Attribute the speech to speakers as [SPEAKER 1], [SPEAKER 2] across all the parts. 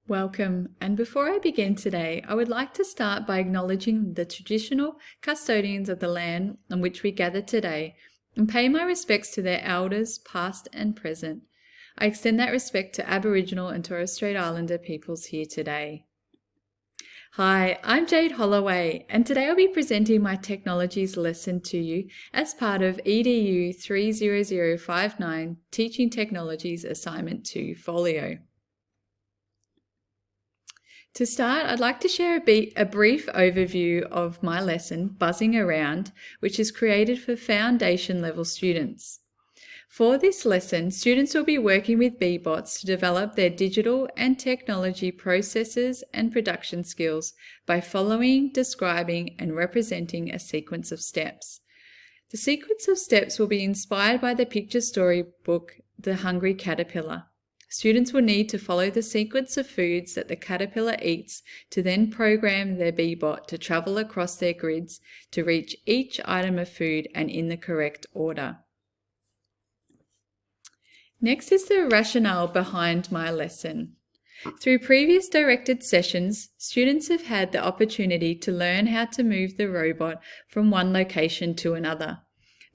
[SPEAKER 1] Welcome, and before I begin today, I would like to start by acknowledging the traditional custodians of the land on which we gather today and pay my respects to their elders, past and present. I extend that respect to Aboriginal and Torres Strait Islander peoples here today. Hi, I'm Jade Holloway, and today I'll be presenting my technologies lesson to you as part of EDU30059 Teaching Technologies Assignment 2 Folio. To start, I'd like to share a brief overview of my lesson, Buzzing Around, which is created for foundation level students. For this lesson, students will be working with BBots to develop their digital and technology processes and production skills by following, describing, and representing a sequence of steps. The sequence of steps will be inspired by the picture storybook, The Hungry Caterpillar. Students will need to follow the sequence of foods that the caterpillar eats to then program their BBot to travel across their grids to reach each item of food and in the correct order. Next is the rationale behind my lesson. Through previous directed sessions, students have had the opportunity to learn how to move the robot from one location to another.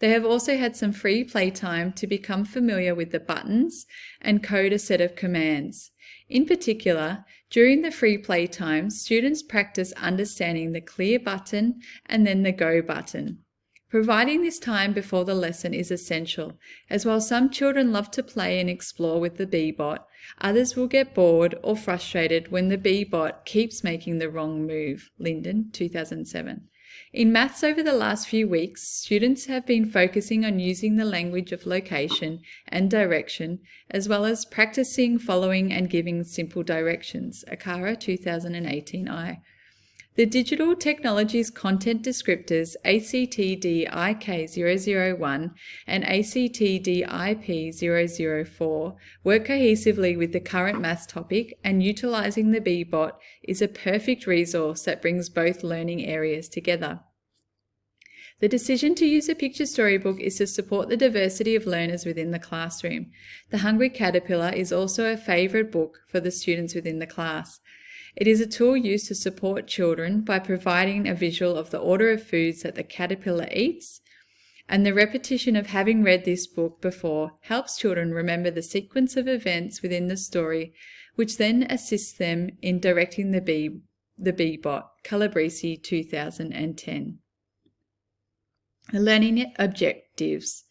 [SPEAKER 1] They have also had some free playtime to become familiar with the buttons and code a set of commands. In particular, during the free playtime, students practice understanding the clear button and then the go button. Providing this time before the lesson is essential, as while some children love to play and explore with the BBot, others will get bored or frustrated when the BBot keeps making the wrong move. Linden, 2007. In maths over the last few weeks, students have been focusing on using the language of location and direction, as well as practicing following and giving simple directions. Akara, 2018I. The Digital Technologies Content Descriptors ACTDIK001 and ACTDIP004 work cohesively with the current maths topic, and utilising the BBot is a perfect resource that brings both learning areas together. The decision to use a picture storybook is to support the diversity of learners within the classroom. The Hungry Caterpillar is also a favourite book for the students within the class. It is a tool used to support children by providing a visual of the order of foods that the caterpillar eats, and the repetition of having read this book before helps children remember the sequence of events within the story, which then assists them in directing the BBot. Calabrese, 2010. The learning objectives.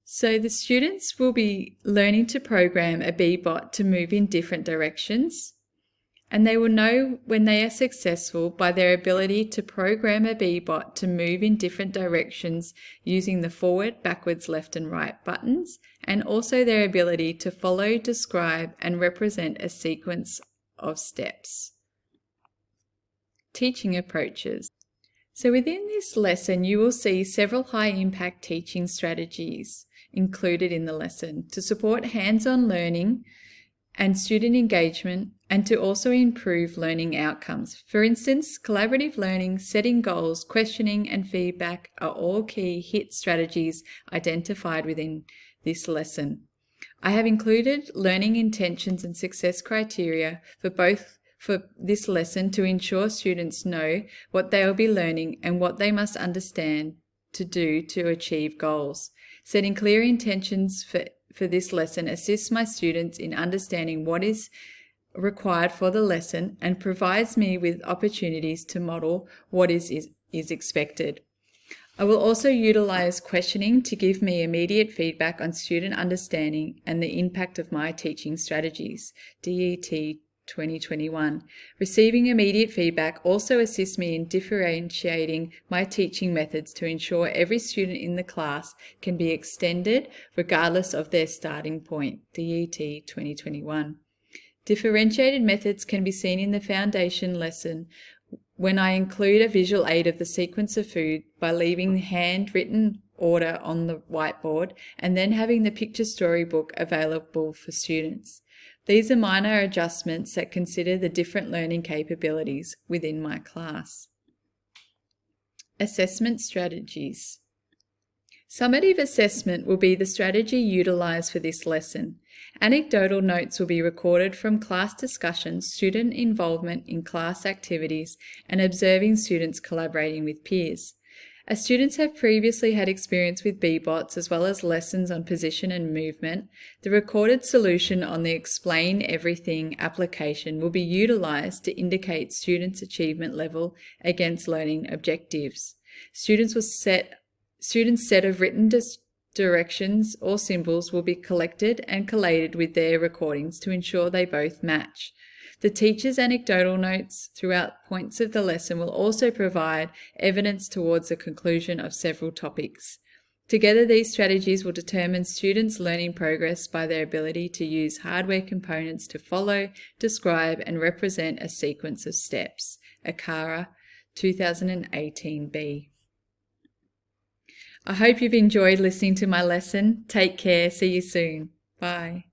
[SPEAKER 1] So the students will be learning to program a BBot to move in different directions, and they will know when they are successful by their ability to program a BBot to move in different directions using the forward, backwards, left and right buttons, and also their ability to follow, describe and represent a sequence of steps. Teaching approaches. So within this lesson, you will see several high-impact teaching strategies included in the lesson to support hands-on learning and student engagement, and to also improve learning outcomes. For instance, collaborative learning, setting goals, questioning and feedback are all key HIT strategies identified within this lesson. I have included learning intentions and success criteria for this lesson to ensure students know what they will be learning and what they must understand to do to achieve goals. Setting clear intentions for this lesson assists my students in understanding what is required for the lesson and provides me with opportunities to model what is expected. I will also utilize questioning to give me immediate feedback on student understanding and the impact of my teaching strategies. DET 2021. Receiving immediate feedback also assists me in differentiating my teaching methods to ensure every student in the class can be extended regardless of their starting point. DET 2021. Differentiated methods can be seen in the foundation lesson when I include a visual aid of the sequence of food by leaving the handwritten order on the whiteboard and then having the picture storybook available for students. These are minor adjustments that consider the different learning capabilities within my class. Assessment strategies. Summative assessment will be the strategy utilised for this lesson. Anecdotal notes will be recorded from class discussions, student involvement in class activities, and observing students collaborating with peers. As students have previously had experience with BBOTs as well as lessons on position and movement, the recorded solution on the Explain Everything application will be utilised to indicate students' achievement level against learning objectives. Students' set of written directions or symbols will be collected and collated with their recordings to ensure they both match. The teacher's anecdotal notes throughout points of the lesson will also provide evidence towards the conclusion of several topics. Together, these strategies will determine students' learning progress by their ability to use hardware components to follow, describe, and represent a sequence of steps. ACARA 2018B. I hope you've enjoyed listening to my lesson. Take care. See you soon. Bye.